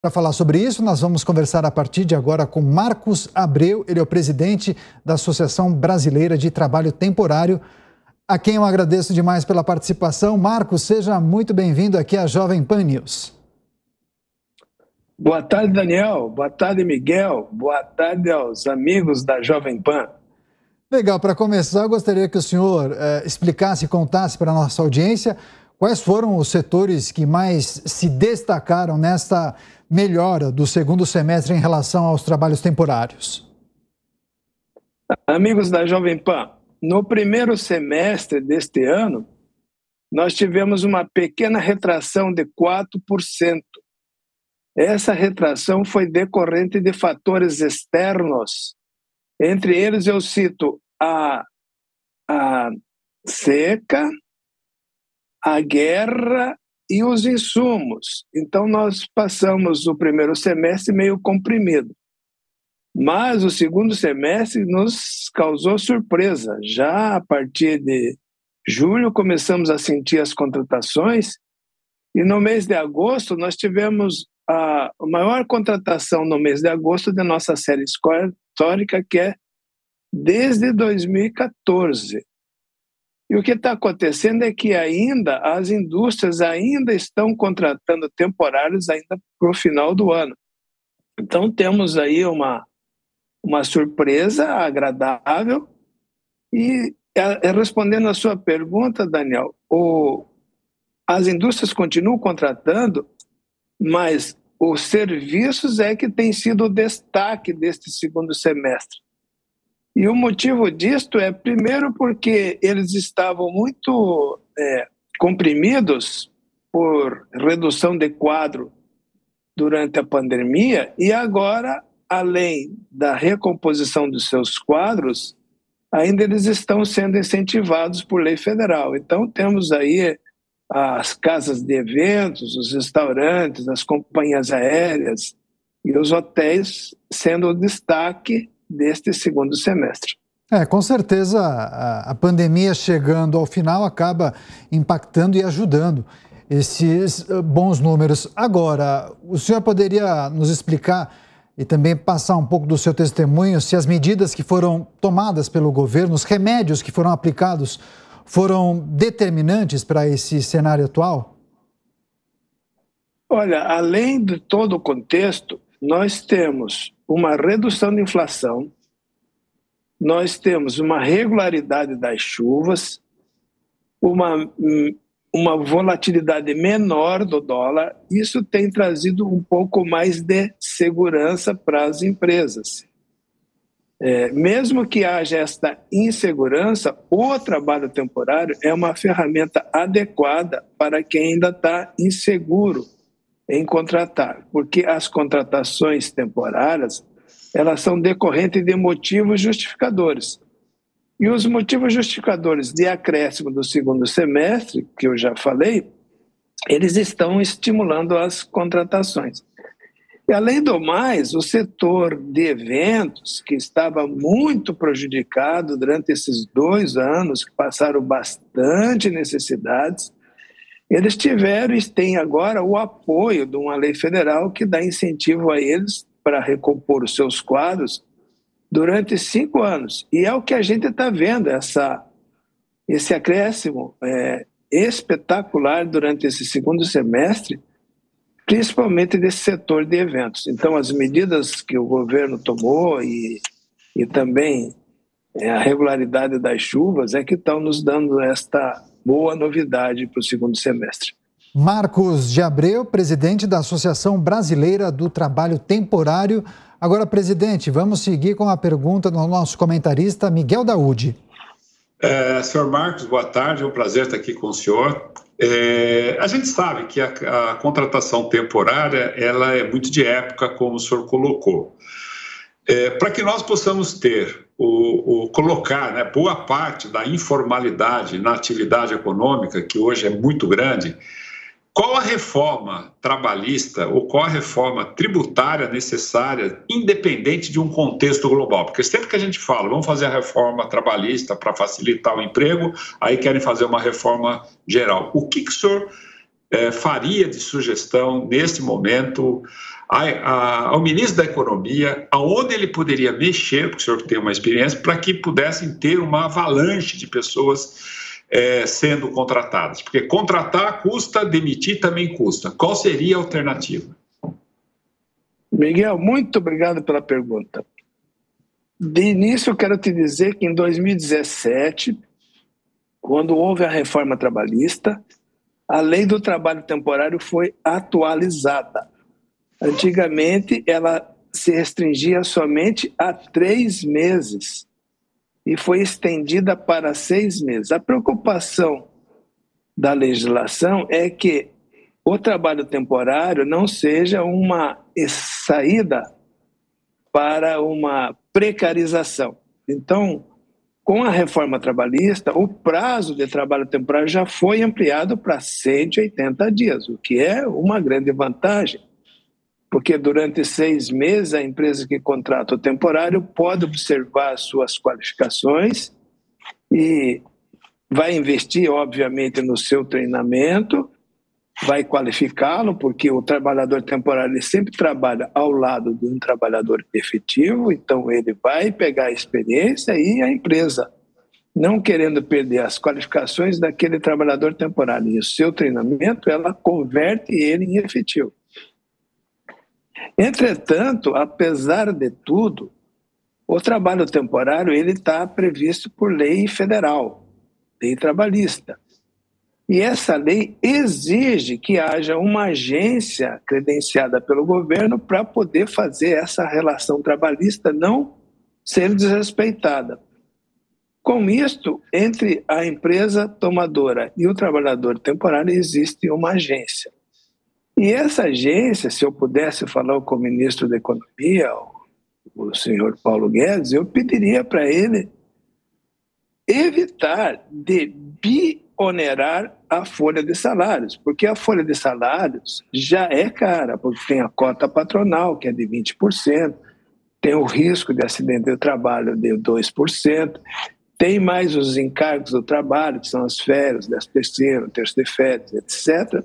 Para falar sobre isso, nós vamos conversar a partir de agora com Marcos Abreu. Ele é o presidente da Associação Brasileira de Trabalho Temporário, a quem eu agradeço demais pela participação. Marcos, seja muito bem-vindo aqui à Jovem Pan News. Boa tarde, Daniel. Boa tarde, Miguel. Boa tarde aos amigos da Jovem Pan. Legal, para começar, eu gostaria que o senhor explicasse e contasse para a nossa audiência quais foram os setores que mais se destacaram nesta melhora do segundo semestre em relação aos trabalhos temporários. Amigos da Jovem Pan, no primeiro semestre deste ano, nós tivemos uma pequena retração de 4%. Essa retração foi decorrente de fatores externos. Entre eles, eu cito a seca, a guerra e os insumos. Então, nós passamos o primeiro semestre meio comprimido. Mas o segundo semestre nos causou surpresa. Já a partir de julho, começamos a sentir as contratações e no mês de agosto, nós tivemos a maior contratação no mês de agosto da nossa série histórica, que é desde 2014. E o que está acontecendo é que ainda as indústrias ainda estão contratando temporários ainda para o final do ano. Então temos aí uma surpresa agradável. E respondendo a sua pergunta, Daniel, as indústrias continuam contratando, mas os serviços é que tem sido o destaque deste segundo semestre. E o motivo disto é, primeiro, porque eles estavam muito comprimidos por redução de quadro durante a pandemia e agora, além da recomposição dos seus quadros, ainda eles estão sendo incentivados por lei federal. Então, temos aí as casas de eventos, os restaurantes, as companhias aéreas e os hotéis sendo o destaque deste segundo semestre. Com certeza a pandemia chegando ao final acaba impactando e ajudando esses bons números. Agora, o senhor poderia nos explicar e também passar um pouco do seu testemunho se as medidas que foram tomadas pelo governo, os remédios que foram aplicados, foram determinantes para esse cenário atual? Olha, além de todo o contexto, nós temos uma redução de inflação, nós temos uma regularidade das chuvas, uma volatilidade menor do dólar. Isso tem trazido um pouco mais de segurança para as empresas. Mesmo que haja esta insegurança, o trabalho temporário é uma ferramenta adequada para quem ainda está inseguro em contratar, porque as contratações temporárias, elas são decorrentes de motivos justificadores. E os motivos justificadores de acréscimo do segundo semestre, que eu já falei, eles estão estimulando as contratações. E, além do mais, o setor de eventos, que estava muito prejudicado durante esses 2 anos, que passaram bastante necessidades, eles tiveram e têm agora o apoio de uma lei federal que dá incentivo a eles para recompor os seus quadros durante 5 anos. E é o que a gente está vendo, esse acréscimo espetacular durante esse segundo semestre, principalmente desse setor de eventos. Então, as medidas que o governo tomou e também a regularidade das chuvas é que estão nos dando esta boa novidade para o segundo semestre. Marcos de Abreu, presidente da Associação Brasileira do Trabalho Temporário. Agora, presidente, vamos seguir com a pergunta do nosso comentarista Miguel Daúde. Senhor Marcos, boa tarde, é um prazer estar aqui com o senhor. A gente sabe que a contratação temporária ela é muito de época, como o senhor colocou. Para que nós possamos ter colocar boa parte da informalidade na atividade econômica, que hoje é muito grande, qual a reforma trabalhista ou qual a reforma tributária necessária, independente de um contexto global? Porque sempre que a gente fala, vamos fazer a reforma trabalhista para facilitar o emprego, aí querem fazer uma reforma geral. O que o senhor faria de sugestão, neste momento, ao ministro da Economia, aonde ele poderia mexer, porque o senhor tem uma experiência, para que pudessem ter uma avalanche de pessoas sendo contratadas? Porque contratar custa, demitir também custa. Qual seria a alternativa? Miguel, muito obrigado pela pergunta. De início, eu quero te dizer que em 2017, quando houve a reforma trabalhista, a lei do trabalho temporário foi atualizada. Antigamente, ela se restringia somente a 3 meses e foi estendida para 6 meses. A preocupação da legislação é que o trabalho temporário não seja uma saída para uma precarização. Então, com a reforma trabalhista, o prazo de trabalho temporário já foi ampliado para 180 dias, o que é uma grande vantagem, porque durante 6 meses a empresa que contrata o temporário pode observar as suas qualificações e vai investir, obviamente, no seu treinamento, vai qualificá-lo, porque o trabalhador temporário ele sempre trabalha ao lado de um trabalhador efetivo, então ele vai pegar a experiência e a empresa, não querendo perder as qualificações daquele trabalhador temporário e o seu treinamento, ela converte ele em efetivo. Entretanto, apesar de tudo, o trabalho temporário ele está previsto por lei federal, lei trabalhista. E essa lei exige que haja uma agência credenciada pelo governo para poder fazer essa relação trabalhista não ser desrespeitada. Com isto, entre a empresa tomadora e o trabalhador temporário existe uma agência. E essa agência, se eu pudesse falar com o ministro da Economia, o senhor Paulo Guedes, eu pediria para ele evitar de onerar a folha de salários, porque a folha de salários já é cara, porque tem a cota patronal, que é de 20%, tem o risco de acidente de trabalho de 2%, tem mais os encargos do trabalho, que são as férias, 13º, terço de férias, etc.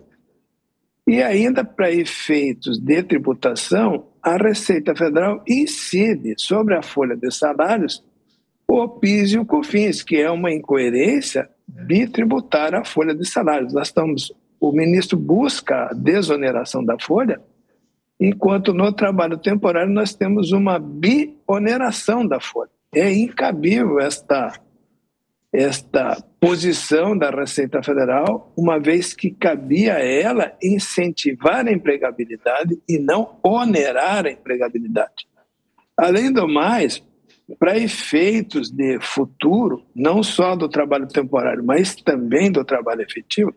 E ainda, para efeitos de tributação, a Receita Federal incide sobre a folha de salários o PIS e o COFINS, que é uma incoerência bitributar a folha de salários. O ministro busca a desoneração da folha, enquanto no trabalho temporário nós temos uma bioneração da folha. É incabível esta posição da Receita Federal, uma vez que cabia a ela incentivar a empregabilidade e não onerar a empregabilidade. Além do mais, para efeitos de futuro, não só do trabalho temporário, mas também do trabalho efetivo,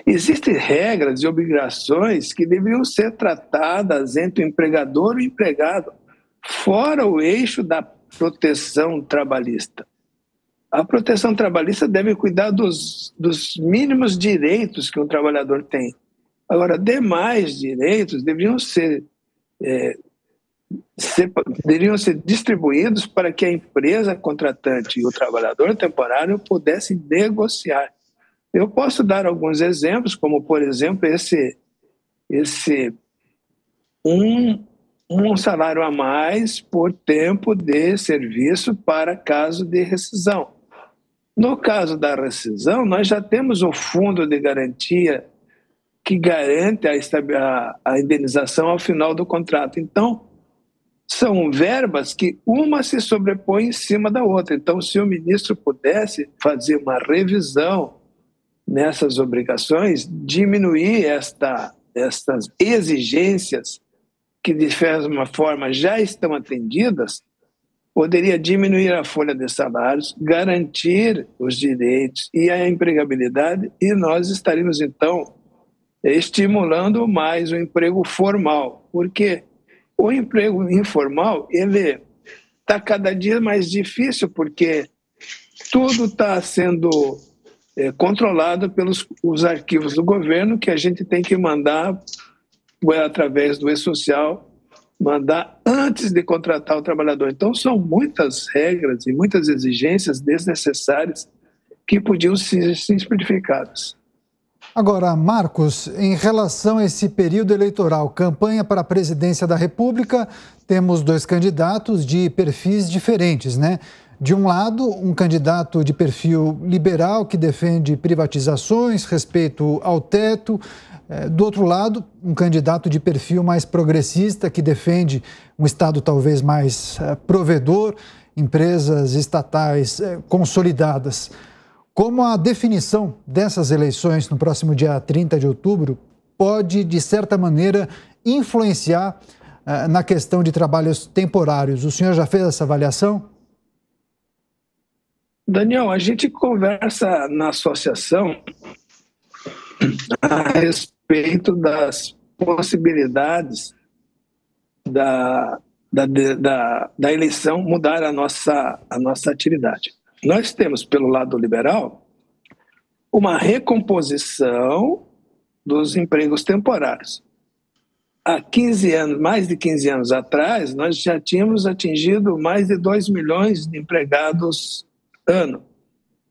existem regras e obrigações que deveriam ser tratadas entre o empregador e o empregado, fora o eixo da proteção trabalhista. A proteção trabalhista deve cuidar dos mínimos direitos que um trabalhador tem. Agora, demais direitos deveriam ser distribuídos para que a empresa contratante e o trabalhador temporário pudessem negociar. Eu posso dar alguns exemplos, como, por exemplo, um salário a mais por tempo de serviço para caso de rescisão. No caso da rescisão, nós já temos um fundo de garantia que garante a indenização ao final do contrato. Então, são verbas que uma se sobrepõe em cima da outra. Então, se o ministro pudesse fazer uma revisão nessas obrigações, diminuir estas exigências que, de alguma forma, já estão atendidas, poderia diminuir a folha de salários, garantir os direitos e a empregabilidade, e nós estaríamos, então, estimulando mais o emprego formal, porque o emprego informal, ele está cada dia mais difícil, porque tudo está sendo controlado pelos os arquivos do governo, que a gente tem que mandar, através do e-social, mandar antes de contratar o trabalhador. Então, são muitas regras e muitas exigências desnecessárias que podiam ser simplificadas. Agora, Marcos, em relação a esse período eleitoral, campanha para a presidência da República, temos dois candidatos de perfis diferentes, né? De um lado, um candidato de perfil liberal que defende privatizações, respeito ao teto. Do outro lado, um candidato de perfil mais progressista que defende um Estado talvez mais provedor, empresas estatais consolidadas. Como a definição dessas eleições no próximo dia 30 de outubro pode, de certa maneira, influenciar na questão de trabalhos temporários? O senhor já fez essa avaliação? Daniel, a gente conversa na associação a respeito das possibilidades da eleição mudar a nossa atividade. Nós temos, pelo lado liberal, uma recomposição dos empregos temporários. Há 15 anos, mais de 15 anos atrás, nós já tínhamos atingido mais de 2 milhões de empregados ano,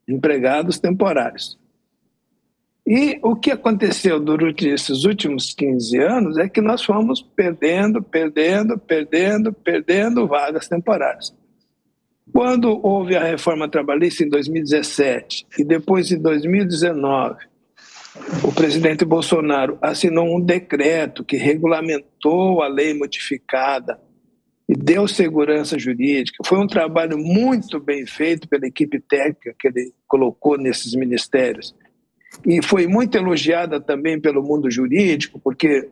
empregados temporários. E o que aconteceu durante esses últimos 15 anos é que nós fomos perdendo vagas temporárias. Quando houve a reforma trabalhista em 2017 e depois em 2019, o presidente Bolsonaro assinou um decreto que regulamentou a lei modificada e deu segurança jurídica. Foi um trabalho muito bem feito pela equipe técnica que ele colocou nesses ministérios. E foi muito elogiada também pelo mundo jurídico, porque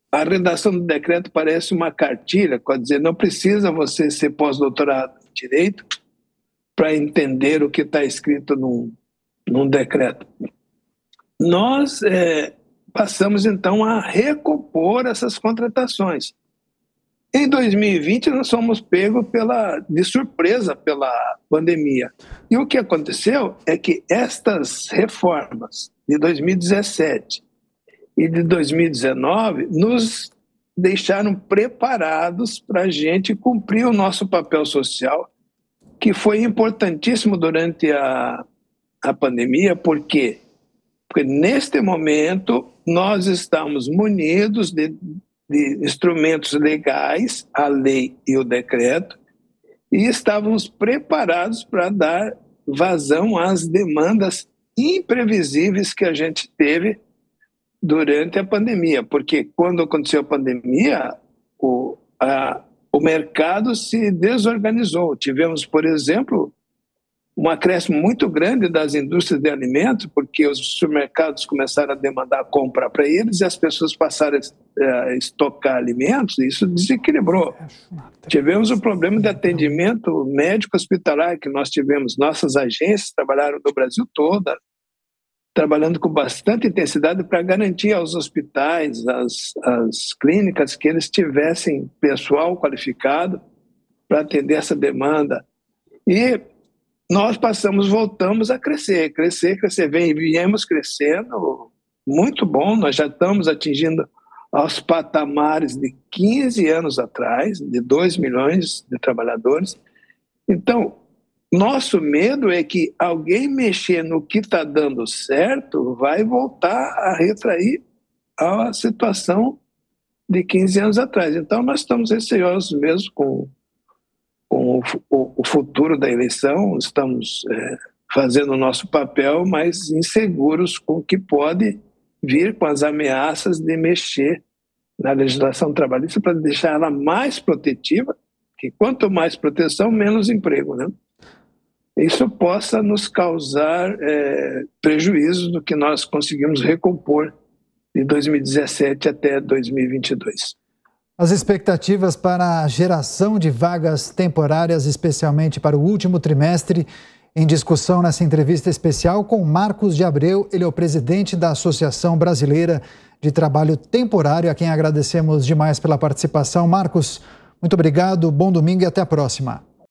a redação do decreto parece uma cartilha, quer dizer, não precisa você ser pós-doutorado em direito para entender o que está escrito num decreto. Nós passamos, então, a recompor essas contratações. Em 2020, nós fomos pegos de surpresa pela pandemia. E o que aconteceu é que estas reformas de 2017 e de 2019 nos deixaram preparados para a gente cumprir o nosso papel social, que foi importantíssimo durante a pandemia. Por quê? Porque neste momento nós estamos munidos de instrumentos legais, a lei e o decreto, e estávamos preparados para dar vazão às demandas imprevisíveis que a gente teve durante a pandemia, porque quando aconteceu a pandemia, o mercado se desorganizou. Tivemos, por exemplo, um acréscimo muito grande das indústrias de alimentos, porque os supermercados começaram a demandar comprar para eles e as pessoas passaram a estocar alimentos, e isso desequilibrou. Tivemos o problema de atendimento médico hospitalar, que nós tivemos, nossas agências trabalharam no Brasil todo, trabalhando com bastante intensidade para garantir aos hospitais, às clínicas, que eles tivessem pessoal qualificado para atender essa demanda. E nós voltamos a crescer, viemos crescendo, muito bom, nós já estamos atingindo aos patamares de 15 anos atrás, de 2 milhões de trabalhadores. Então, nosso medo é que alguém mexer no que está dando certo vai voltar a retrair a situação de 15 anos atrás. Então, nós estamos receosos mesmo com o futuro da eleição, estamos fazendo o nosso papel, mas inseguros com o que pode vir, com as ameaças de mexer na legislação trabalhista para deixar ela mais protetiva, que quanto mais proteção, menos emprego, né? Isso possa nos causar prejuízos do que nós conseguimos recompor de 2017 até 2022. As expectativas para a geração de vagas temporárias, especialmente para o último trimestre, em discussão nessa entrevista especial com Marcos de Abreu. Ele é o presidente da Associação Brasileira de Trabalho Temporário, a quem agradecemos demais pela participação. Marcos, muito obrigado, bom domingo e até a próxima.